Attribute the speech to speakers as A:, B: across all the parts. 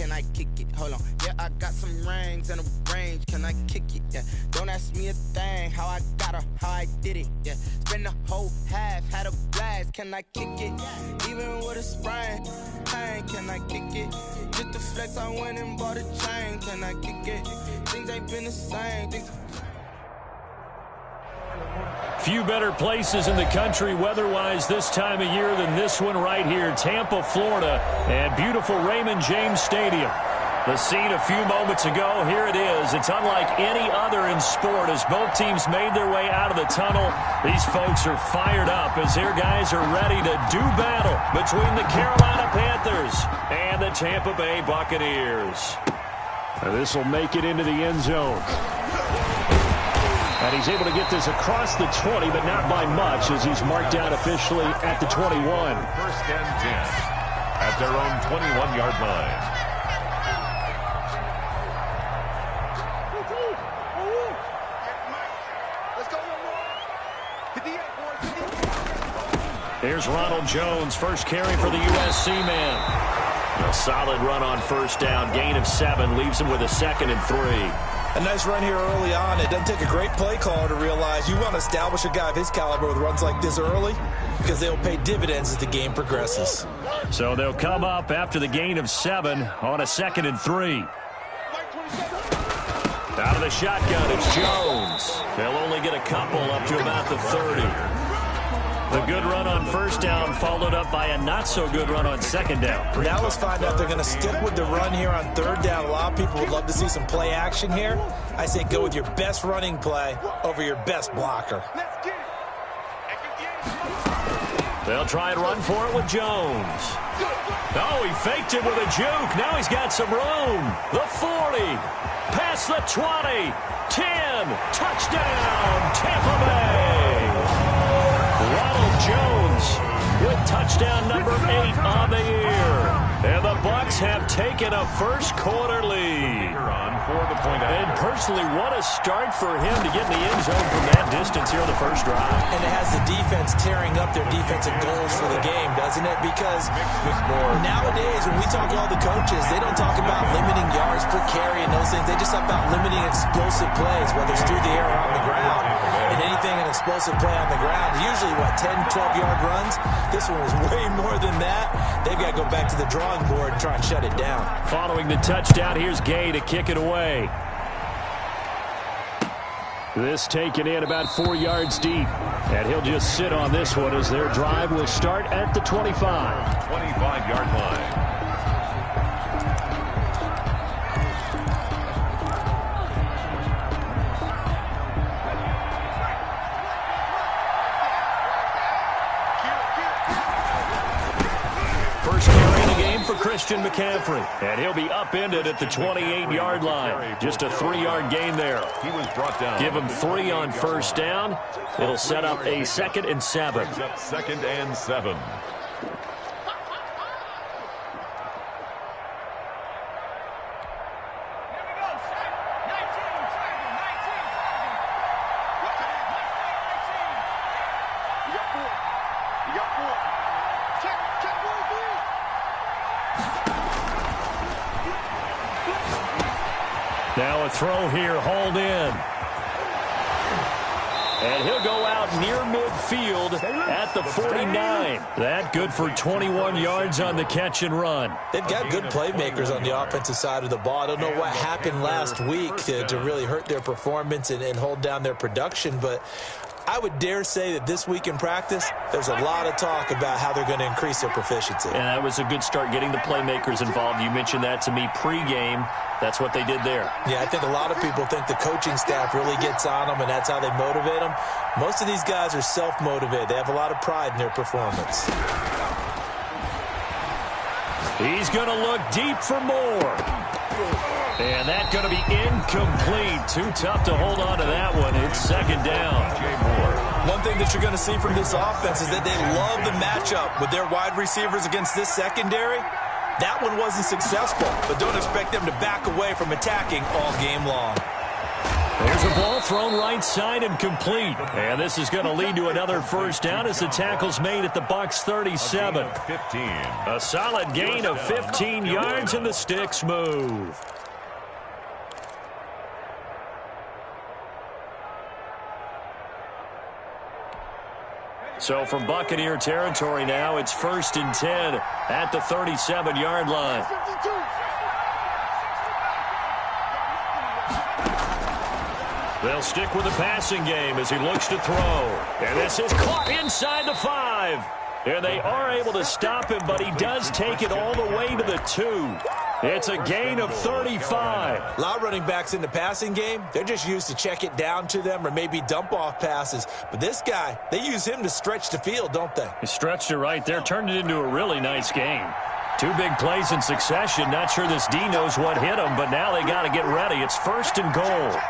A: can I kick it? Hold on. Yeah, I got some rings and a range. Can I kick it? Yeah. Don't ask me a thing. How I got her, how I did it. Yeah. Spend the whole half, had a blast. Can I kick it? Even with a sprain, pain. Can I kick it? Just the flex, I went and bought a chain. Can I kick it? Things ain't been the same.
B: Few better places in the country weather-wise this time of year than this one right here, Tampa, Florida, and beautiful Raymond James Stadium. The scene a few moments ago, here it is. It's unlike any other in sport as both teams made their way out of the tunnel. These folks are fired up as their guys are ready to do battle between the Carolina Panthers and the Tampa Bay Buccaneers. This will make it into the end zone. And he's able to get this across the 20, but not by much as he's marked down officially at the 21.
C: First and 10 at their own 21-yard line.
B: Here's Ronald Jones, first carry for the USC man. A solid run on first down. Gain of 7 leaves him with a 2nd and 3.
D: A nice run here early on. It doesn't take a great play caller to realize you want to establish a guy of his caliber with runs like this early because they'll pay dividends as the game progresses.
B: So they'll come up after the gain of 7 on a 2nd and 3. Out of the shotgun, it's Jones. They'll only get a couple up to about the 30. The good run on first down followed up by a not-so-good run on second down.
D: Now let's find out if they're going to stick with the run here on third down. A lot of people would love to see some play action here. I say go with your best running play over your best blocker.
B: They'll try and run for it with Jones. Oh, he faked it with a juke. Now he's got some room. The 40. Past the 20. 10. Touchdown, Tampa Bay. Ronald Jones with touchdown number 8 on the year. And the Bucs have taken a first quarter lead. And personally, what a start for him to get in the end zone from that distance here on the first drive.
D: And it has the defense tearing up their defensive goals for the game, doesn't it? Because nowadays, when we talk to all the coaches, they don't talk about limiting yards per carry and those things. They just talk about limiting explosive plays, whether it's through the air or on the ground. And anything an explosive play on the ground, usually, 10, 12-yard runs? This one was way more than that. They've got to go back to the drawing board and try and shut it down.
B: Following the touchdown, here's Gay to kick it away. This taken in about 4 yards deep. And he'll just sit on this one as their drive will start at the 25.
C: 25-yard line.
B: Christian McCaffrey, and he'll be upended at the 28-yard line. Just a 3-yard gain there.
C: He was brought down.
B: Give him 3 on first down. It'll set up a 2nd and 7.
C: Up 2nd and 7.
B: Now a throw here, hauled in. And he'll go out near midfield at the 49. That good for 21 yards on the catch and run.
D: They've got good playmakers on the offensive side of the ball. I don't know what happened last week to really hurt their performance and hold down their production, but I would dare say that this week in practice, there's a lot of talk about how they're going to increase their proficiency.
B: And that was a good start getting the playmakers involved. You mentioned that to me pregame. That's what they did there.
D: Yeah, I think a lot of people think the coaching staff really gets on them, and that's how they motivate them. Most of these guys are self-motivated. They have a lot of pride in their performance.
B: He's going to look deep for more. And that's going to be incomplete. Too tough to hold on to that one. It's 2nd down.
D: One thing that you're going to see from this offense is that they love the matchup with their wide receivers against this secondary. That one wasn't successful, but don't expect them to back away from attacking all game long.
B: There's a ball thrown right side and complete. And this is going to lead to another first down as the tackle's made at the Bucs 37. A solid gain of 15 yards and the sticks move. So from Buccaneer territory now, it's 1st and 10 at the 37-yard line. They'll stick with the passing game as he looks to throw. And this is caught inside the 5. And they are able to stop him, but he does take it all the way to the 2. It's a gain of 35.
D: A lot of running backs in the passing game, they're just used to check it down to them or maybe dump off passes. But this guy, they use him to stretch the field, don't they?
B: He stretched it right there, turned it into a really nice game. 2 big plays in succession. Not sure this D knows what hit him, but now they got to get ready. It's 1st and goal.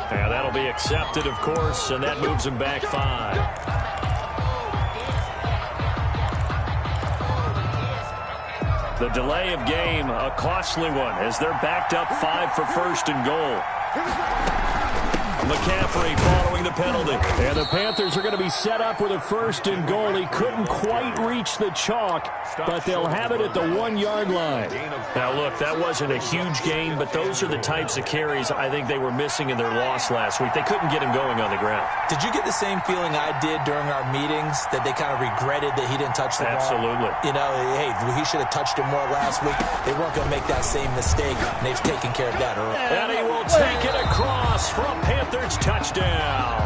B: Yeah, that'll be accepted, of course, and that moves him back 5. The delay of game, a costly one, as they're backed up 5 for 1st and goal. McCaffrey following the penalty. And the Panthers are going to be set up with a 1st and goal. He couldn't quite reach the chalk, but they'll have it at the 1-yard line. Now, look, that wasn't a huge gain, but those are the types of carries I think they were missing in their loss last week. They couldn't get him going on the ground.
D: Did you get the same feeling I did during our meetings, that they kind of regretted that he didn't touch the ball?
B: Absolutely.
D: You know, hey, he should have touched it more last week. They weren't going to make that same mistake, and they've taken care of that early.
B: And he will take it across for a Panthers touchdown.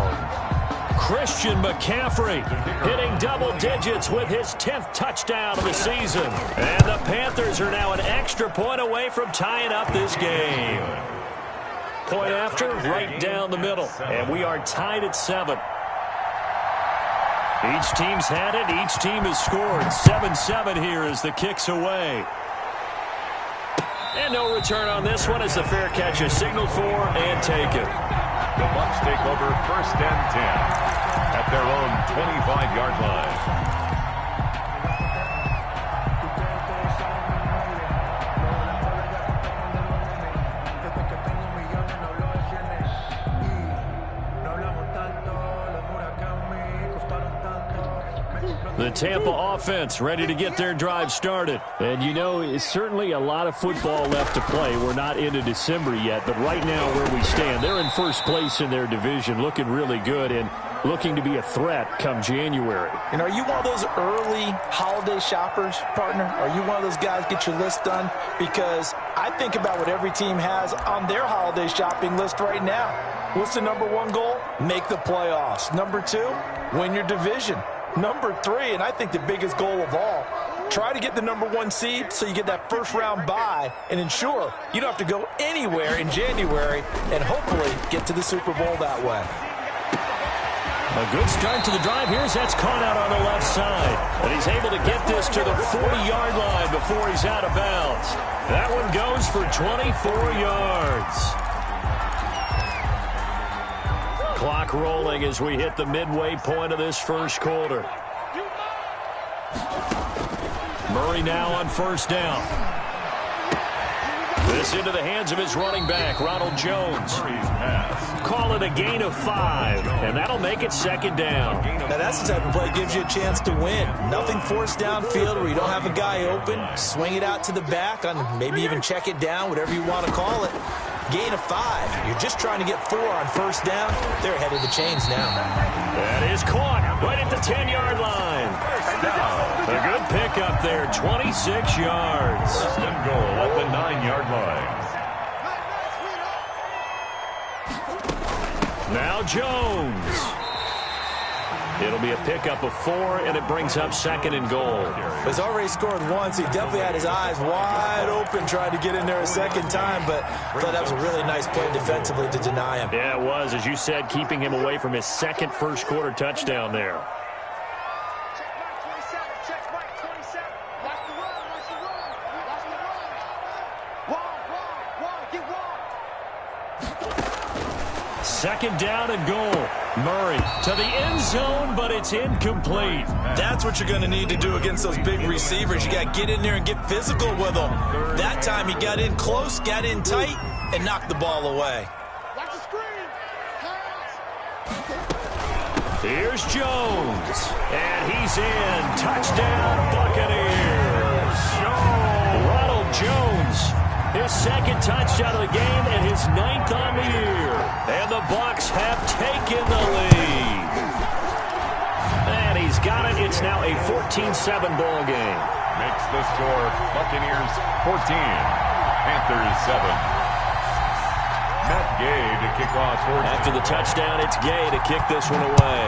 B: Christian McCaffrey hitting double digits with his 10th touchdown of the season. And the Panthers are now an extra point away from tying up this game. Point after, right down the middle. And we are tied at 7. Each team's had it. Each team has scored. 7-7 here as the kick's away. And no return on this one as the fair catch is signaled for and taken.
C: The Bucs take over 1st and 10 at their own 25-yard line.
B: The Tampa offense ready to get their drive started. And, you know, it's certainly a lot of football left to play. We're not into December yet, but right now where we stand, they're in 1st place in their division, looking really good and looking to be a threat come January.
D: And are you one of those early holiday shoppers, partner? Are you one of those guys get your list done? Because I think about what every team has on their holiday shopping list right now. What's the number 1 goal? Make the playoffs. Number 2, win your division. Number 3, and I think the biggest goal of all, try to get the number 1 seed so you get that first-round bye and ensure you don't have to go anywhere in January and hopefully get to the Super Bowl that way.
B: A good start to the drive. Here's that's caught out on the left side. And he's able to get this to the 40-yard line before he's out of bounds. That one goes for 24 yards. Clock rolling as we hit the midway point of this first quarter. Murray now on 1st down. This into the hands of his running back, Ronald Jones. Call it a gain of 5, and that'll make it 2nd down.
D: Now that's the type of play that gives you a chance to win. Nothing forced downfield where you don't have a guy open. Swing it out to the back, on maybe even check it down, whatever you want to call it. Gain of 5. You're just trying to get 4 on 1st down. They're ahead of the chains now.
B: That is caught right at the 10-yard line. A good pickup there, 26 yards.
C: 1st and goal at the 9-yard line.
B: Now Jones. It'll be a pickup of 4, and it brings up 2nd and goal.
D: He's already scored once. He definitely had his eyes wide open trying to get in there a 2nd time, but I thought that was a really nice play defensively to deny him.
B: Yeah, it was, as you said, keeping him away from his 2nd first-quarter touchdown there. Second down and goal. Murray to the end zone, but it's incomplete.
D: That's what you're going to need to do against those big receivers. You got to get in there and get physical with them. That time he got in close, got in tight, and knocked the ball away.
B: Here's Jones, and he's in. Touchdown, Buccaneers. Ronald Jones, his second touchdown of the game and his 9th on the year. And the Bucs have taken the lead. And he's got it. It's now a 14-7 ball game.
C: Makes the score Buccaneers 14, Panthers 7. Matt Gay to kick off.
B: After the touchdown, it's Gay to kick this one away.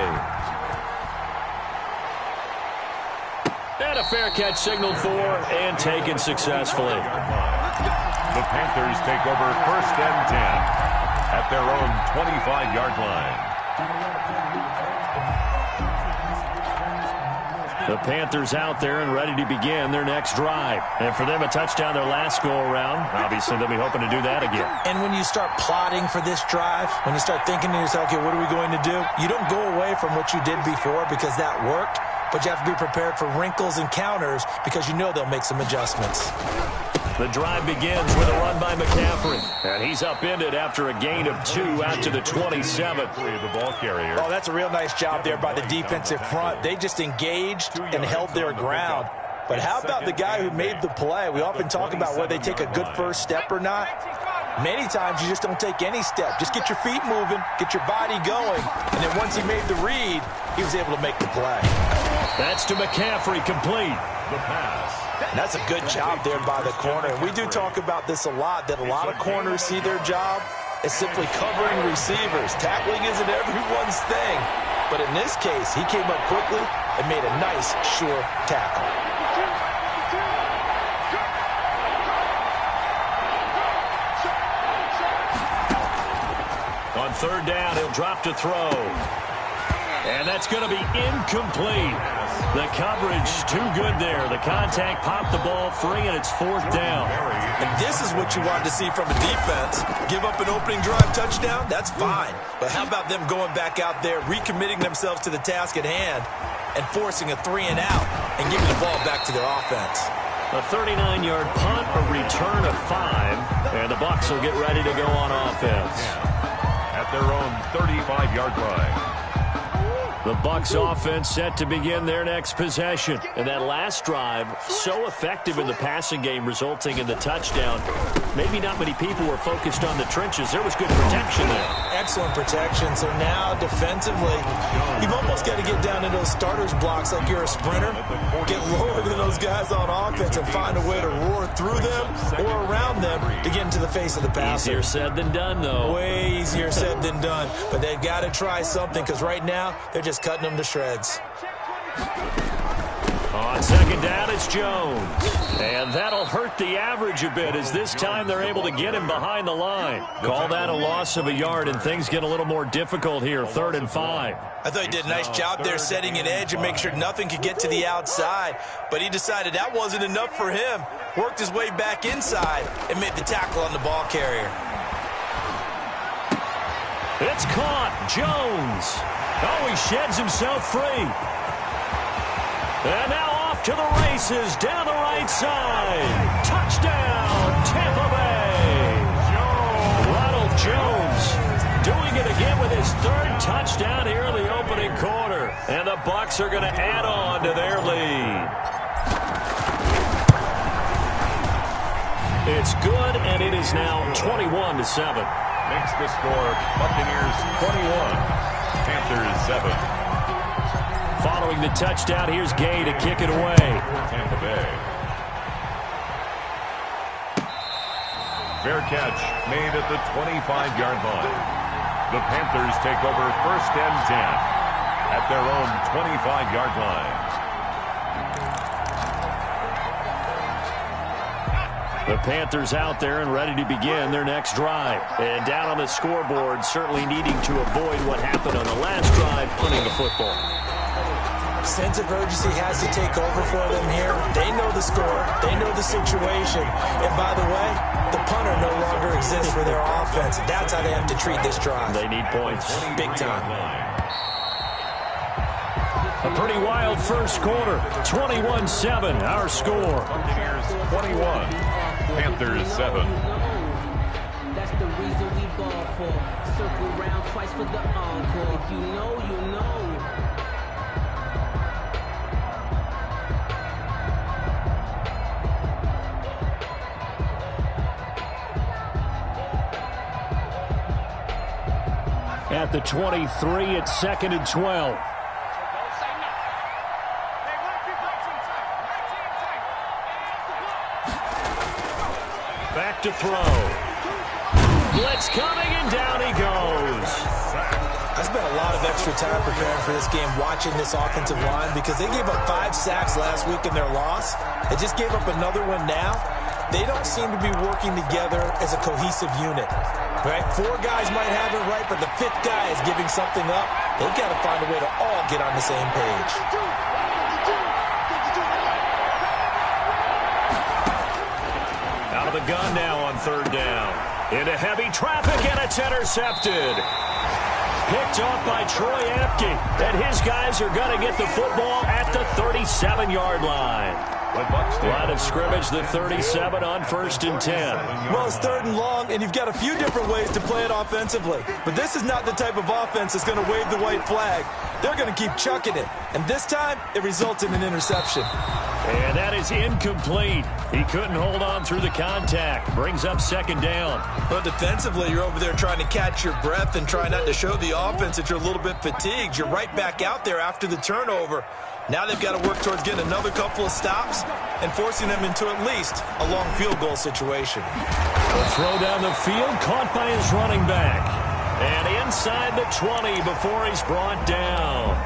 B: And a fair catch signaled for and taken successfully.
C: The Panthers take over 1st and 10 at their own 25-yard line.
B: The Panthers out there and ready to begin their next drive. And for them, a touchdown their last go-around. Obviously, they'll be hoping to do that again.
D: And when you start plotting for this drive, when you start thinking to yourself, okay, what are we going to do? You don't go away from what you did before because that worked, but you have to be prepared for wrinkles and counters because you know they'll make some adjustments.
B: The drive begins with a run by McCaffrey. And he's upended after a gain of 2 out to the 27.
C: The ball carrier.
D: Oh, that's a real nice job there by the defensive front. They just engaged and held their ground. But how about the guy who made the play? We often talk about whether they take a good first step or not. Many times you just don't take any step. Just get your feet moving, get your body going. And then once he made the read, he was able to make the play.
B: That's to McCaffrey, complete.
C: The pass.
D: And that's a good job there by the corner. And we do talk about this a lot, that a lot of corners see their job as simply covering receivers. Tackling isn't everyone's thing. But in this case, he came up quickly and made a nice, sure tackle.
B: On 3rd down, he'll drop to throw. And that's going to be incomplete. The coverage too good there. The contact popped the ball free, and it's 4th down.
D: And this is what you wanted to see from a defense. Give up an opening drive touchdown, that's fine. But how about them going back out there, recommitting themselves to the task at hand, and forcing a 3-and-out and giving the ball back to their offense.
B: A 39-yard punt, a return of 5, and the Bucs will get ready to go on offense.
C: At their own 35-yard line.
B: The Bucs offense set to begin their next possession. And that last drive, so effective in the passing game, resulting in the touchdown. Maybe not many people were focused on the trenches. There was good protection there.
D: Excellent protection. So now, defensively, you've almost got to get down to those starters blocks like you're a sprinter. Get lower than those guys on offense and find a way to roar through them or around them to get into the face of the passer.
B: Easier said than done, though.
D: Way easier said than done. But they've got to try something because right now, they're just cutting them to shreds.
B: On 2nd down, it's Jones. And that'll hurt the average a bit as this time they're able to get him behind the line. Call that a loss of a yard, and things get a little more difficult here, 3rd and 5.
D: I thought he did a nice job there setting an edge and make sure nothing could get to the outside. But he decided that wasn't enough for him. Worked his way back inside and made the tackle on the ball carrier.
B: It's caught. Jones. Oh, he sheds himself free. And now off to the races down the right side. Touchdown, Tampa Bay. Ronald Jones doing it again with his 3rd touchdown here in the opening quarter. And the Bucs are going to add on to their lead. It's good, and it is now 21-7.
C: Makes the score Buccaneers 21, Panthers 7.
B: Following the touchdown, here's Gay to kick it away.
C: Tampa Bay. Fair catch made at the 25-yard line. The Panthers take over 1st and 10 at their own 25-yard line.
B: The Panthers out there and ready to begin their next drive. And down on the scoreboard, certainly needing to avoid what happened on the last drive, punting the football.
D: Sense of urgency has to take over for them here. They know the score. They know the situation. And by the way, the punter no longer exists for their offense. That's how they have to treat this drive.
B: They need points.
D: Big time.
B: A pretty wild first quarter. 21-7, our score.
C: Buccaneers 21, Panthers 7.
E: That's the reason we ball for. Circle round twice for the encore. If you know, you know.
B: At the 23, it's 2nd and 12. Back to throw. Blitz coming, and down he goes.
D: I spent a lot of extra time preparing for this game, watching this offensive line, because they gave up 5 sacks last week in their loss. They just gave up another one now. They don't seem to be working together as a cohesive unit. Right? 4 guys might have it right, but the 5th guy is giving something up. They've got to find a way to all get on the same page.
B: Out of the gun now on 3rd down. Into heavy traffic, and it's intercepted. Picked off by Troy Apke. And his guys are going to get the football at the 37-yard line. Line of scrimmage, the 37 on 1st and 10.
D: Well, it's 3rd and long, and you've got a few different ways to play it offensively. But this is not the type of offense that's going to wave the white flag. They're going to keep chucking it. And this time, it results in an interception.
B: And that is incomplete. He couldn't hold on through the contact. Brings up 2nd down.
D: But defensively, you're over there trying to catch your breath and try not to show the offense that you're a little bit fatigued. You're right back out there after the turnover. Now they've got to work towards getting another couple of stops and forcing them into at least a long field goal situation.
B: A throw down the field, caught by his running back. And inside the 20 before he's brought down.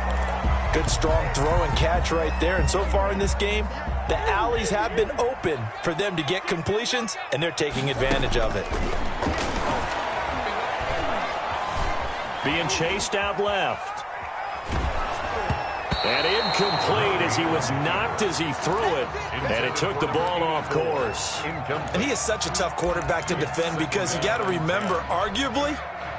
D: Good strong throw and catch right there. And so far in this game, the alleys have been open for them to get completions, and they're taking advantage of it.
B: Being chased out left. And incomplete as he was knocked as he threw it. And it took the ball off course.
D: And he is such a tough quarterback to defend because you got to remember, arguably,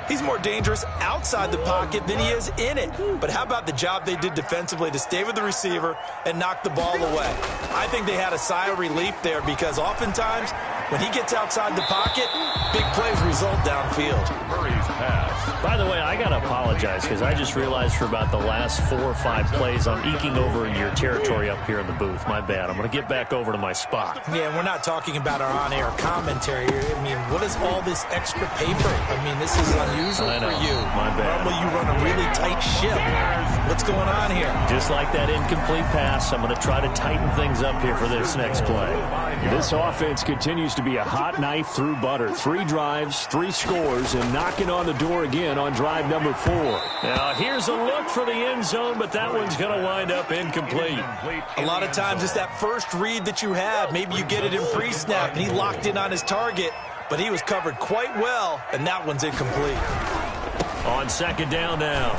D: he's more dangerous outside the pocket than he is in it. But how about the job they did defensively to stay with the receiver and knock the ball away? I think they had a sigh of relief there because oftentimes when he gets outside the pocket, big plays result downfield.
C: Murray's pass.
B: By the way, I got to apologize because I just realized for about the last 4 or 5 plays, I'm eking over into your territory up here in the booth. My bad. I'm going to get back over to my spot.
D: Yeah, we're not talking about our on-air commentary here. I mean, what is all this extra paper? I mean, this is unusual for you.
B: My bad.
D: Normally you run a really tight ship. What's going on here?
B: Just like that incomplete pass, I'm going to try to tighten things up here for this next play. This offense continues to be a hot knife through butter. 3 drives, 3 scores, and knocking on the door again on drive number 4. Now, here's a look for the end zone, but that one's going to wind up incomplete.
D: A lot of times it's that first read that you have. Maybe you get it in pre-snap, and he locked in on his target, but he was covered quite well, and that one's incomplete.
B: On 2nd down now,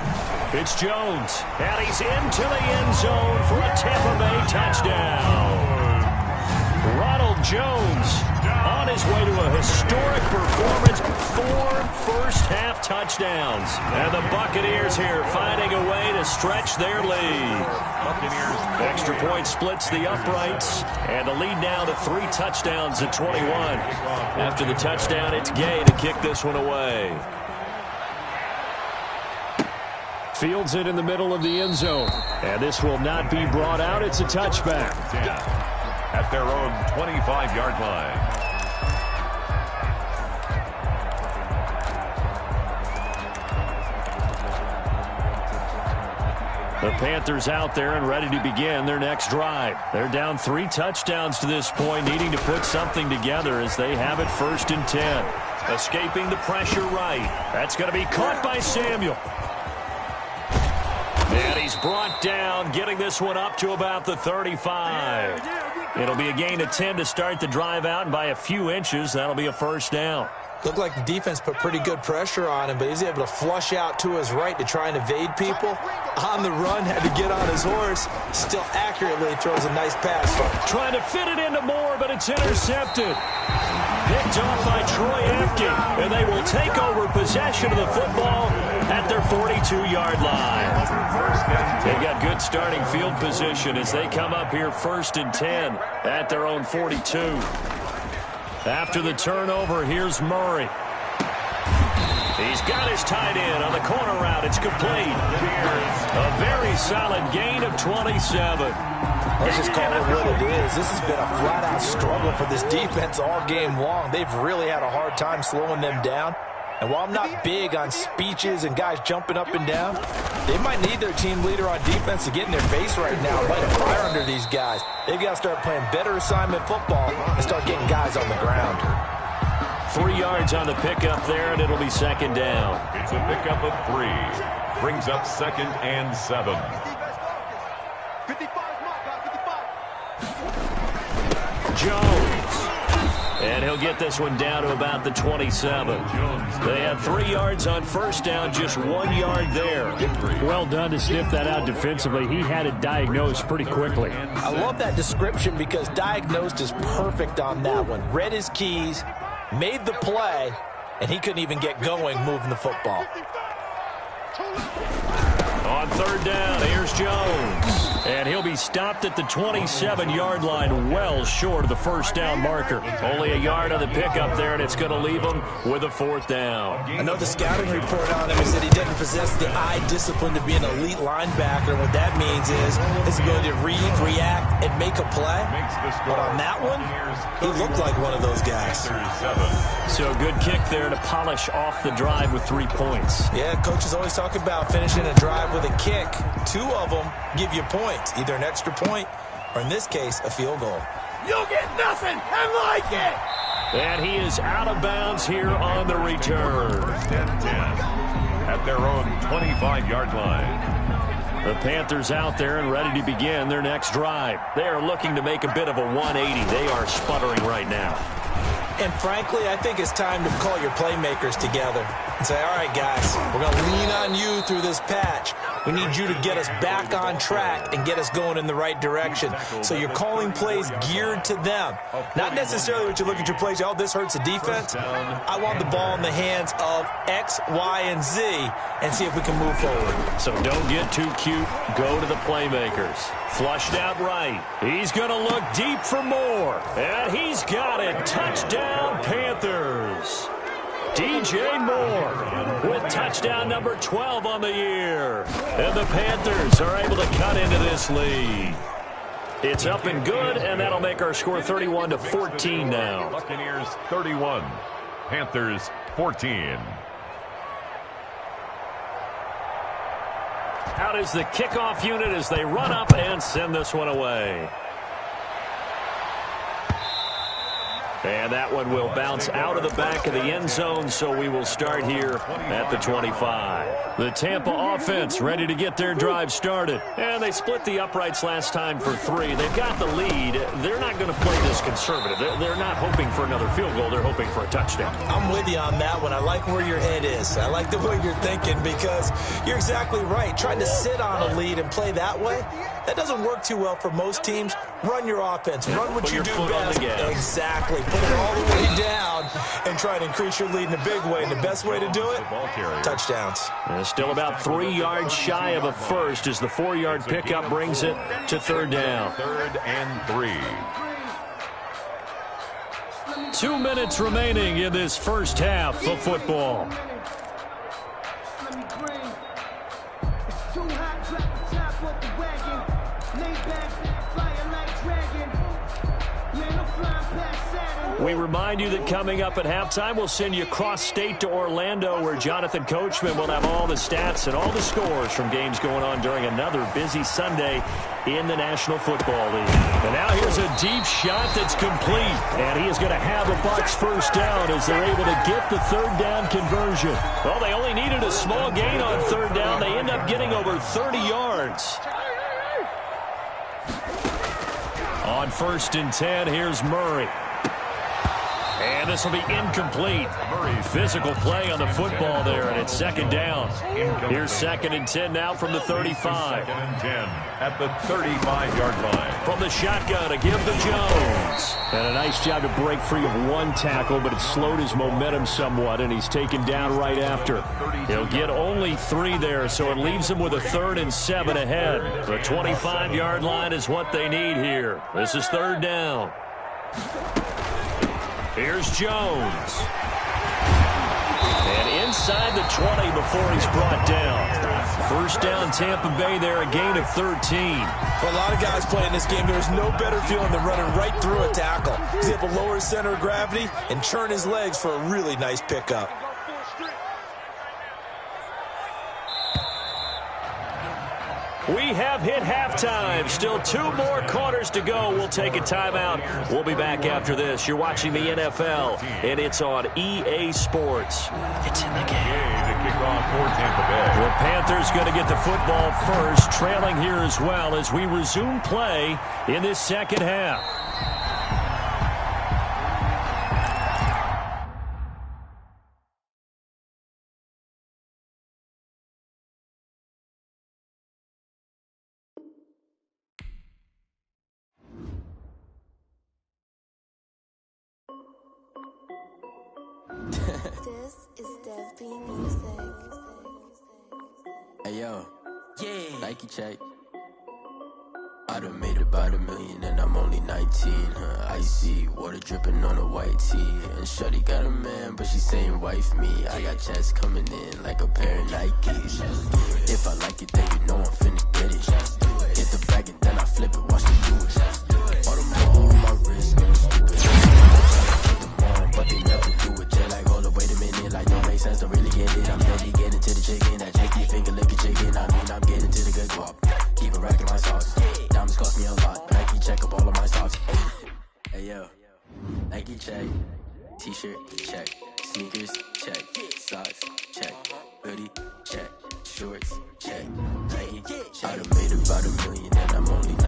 B: it's Jones, and he's into the end zone for a Tampa Bay touchdown. Ronald Jones on his way to a historic performance, 4 first-half touchdowns. And the Buccaneers here finding a way to stretch their lead.
C: Buccaneers.
B: Extra point splits the uprights, and the lead now to 3 touchdowns at 21. After the touchdown, it's Gay to kick this one away. Fields it in the middle of the end zone. And this will not be brought out. It's a touchback.
C: At their own 25-yard line.
B: The Panthers out there and ready to begin their next drive. They're down 3 touchdowns to this point, needing to put something together as they have it 1st and 10. Escaping the pressure right. That's going to be caught by Samuel. And he's brought down, getting this one up to about the 35. It'll be a gain of 10 to start the drive out, and by a few inches, that'll be a 1st down.
D: Looked like the defense put pretty good pressure on him, but he's able to flush out to his right to try and evade people. On the run, had to get on his horse. Still accurately throws a nice pass.
B: Trying to fit it into Moore, but it's intercepted. Picked off by Troy Apke, and they will take over possession of the football at their 42-yard line. They've got good starting field position as they come up here 1st and 10 at their own 42. After the turnover, here's Murray. He's got his tight end on the corner route. It's complete. A very solid gain of 27.
D: Let's just call it what it is. This has been a flat-out struggle for this defense all game long. They've really had a hard time slowing them down. And while I'm not big on speeches and guys jumping up and down, they might need their team leader on defense to get in their face right now, light a fire under these guys. They've got to start playing better assignment football and start getting guys on the ground.
B: 3 yards on the pickup there, and it'll be 2nd down.
C: It's a pickup of 3. Brings up 2nd and 7.
B: Jones. And he'll get this one down to about the 27. They had 3 yards on 1st down, just 1 yard there.
F: Well done to sniff that out defensively. He had it diagnosed pretty quickly.
D: I love that description because diagnosed is perfect on that one. Read his keys, made the play, and he couldn't even get going moving the football.
B: On 3rd down, here's Jones. And he'll be stopped at the 27-yard line, well short of the 1st down marker. Only a yard on the pickup there, and it's going to leave him with a 4th down.
D: I know the scouting report on him is that he doesn't possess the eye discipline to be an elite linebacker. What that means is his ability to read, react, and make a play. But on that one, he looked like one of those guys.
B: So good kick there to polish off the drive with 3 points.
D: Yeah, coaches always talk about finishing a drive with a kick. 2 of them give you points, either an extra point or, in this case, a field goal.
A: You'll get nothing and like it.
B: And he is out of bounds here on the return.
C: 1st and 10 at their own 25-yard line.
B: The Panthers out there and ready to begin their next drive. They are looking to make a bit of a 180. They are sputtering right now.
D: And frankly, I think it's time to call your playmakers together and say, all right, guys, we're going to lean on you through this patch. We need you to get us back on track and get us going in the right direction. So you're calling plays geared to them. Not necessarily what you look at your plays, oh, this hurts the defense. I want the ball in the hands of X, Y, and Z and see if we can move forward.
B: So don't get too cute. Go to the playmakers. Flushed out right. He's going to look deep for more. And he's got it. Touchdown, Panthers. DJ Moore with touchdown number 12 on the year. And the Panthers are able to cut into this lead. It's up and good, and that'll make our score 31-14 now.
C: Buccaneers 31, Panthers 14.
B: Out is the kickoff unit as they run up and send this one away. And that one will bounce out of the back of the end zone, so we will start here at the 25. The Tampa offense ready to get their drive started. And they split the uprights last time for 3. They've got the lead. They're not going to play this conservative. They're not hoping for another field goal. They're hoping for a touchdown.
D: I'm with you on that one. I like where your head is. I like the way you're thinking because you're exactly right. Trying to sit on a lead and play that way, that doesn't work too well for most teams. Run your offense. Run what you do best. Exactly. Put it all the way down and try to increase your lead in a big way. And the best way to do it, touchdowns.
B: And still about 3 yards shy of a first as the 4-yard pickup brings it to 3rd down.
C: 3rd and 3.
B: 2 minutes remaining in this first half of football. We remind you that coming up at halftime, we'll send you cross-state to Orlando, where Jonathan Coachman will have all the stats and all the scores from games going on during another busy Sunday in the National Football League. And now here's a deep shot that's complete, and he is going to have a Bucs first down as they're able to get the 3rd down conversion. Well, they only needed a small gain on 3rd down. They end up getting over 30 yards. On 1st and 10, here's Murray. And this will be incomplete. Physical play on the football there, and it's second down. Here's 2nd and 10 now from the 35.
C: 2nd and 10 at the 35-yard line.
B: From the shotgun to give to Jones.
F: And a nice job to break free of one tackle, but it slowed his momentum somewhat, and he's taken down right after.
B: He'll get only 3 there, so it leaves him with a 3rd and 7 ahead. The 25-yard line is what they need here. This is 3rd down. Here's Jones. And inside the 20 before he's brought down. 1st down Tampa Bay there, a gain of 13.
D: For a lot of guys playing this game, there's no better feeling than running right through a tackle. He's able to lower his center of gravity and turn his legs for a really nice pickup.
B: We have hit halftime. Still 2 more quarters to go. We'll take a timeout. We'll be back after this. You're watching the NFL, and it's on EA Sports. It's in the game.
C: The kickoff for Tampa Bay.
B: The Panthers going to get the football first, trailing here as well as we resume play in this second half.
G: This is Dev B Music.
H: Hey yo, yeah. Nike check. I done made about $1 million and I'm only 19. Icy water dripping on a white tee. And shorty got a man, but she saying wife me. I got checks coming in like a pair of Nikes. If I like it, then you know I'm finna get it. Hit the bag and then I flip it, watch me do it. All the more on my wrist, going stupid. But they never do it. Just like, hold up, wait a minute. Like, don't make sense, don't really get it. I'm steady getting to the chicken. That cheeky finger licking chicken. I mean, I'm getting to the good guap. Keep it racking my sauce. Diamonds cost me a lot. Nike check up all of my stocks. Hey yo, Nike check. T-shirt check. Sneakers check. Socks check. Hoodie check. Shorts check. Nike. I done made about $1 million and I'm only 19.